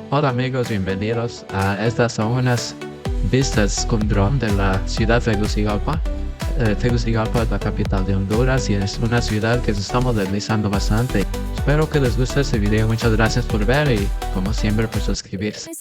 Hola amigos, bienvenidos a estas son unas vistas con dron de la ciudad de Tegucigalpa. Tegucigalpa es la capital de Honduras y es una ciudad que estamos deslizando bastante. Espero que les guste este video, muchas gracias por ver y como siempre por suscribirse.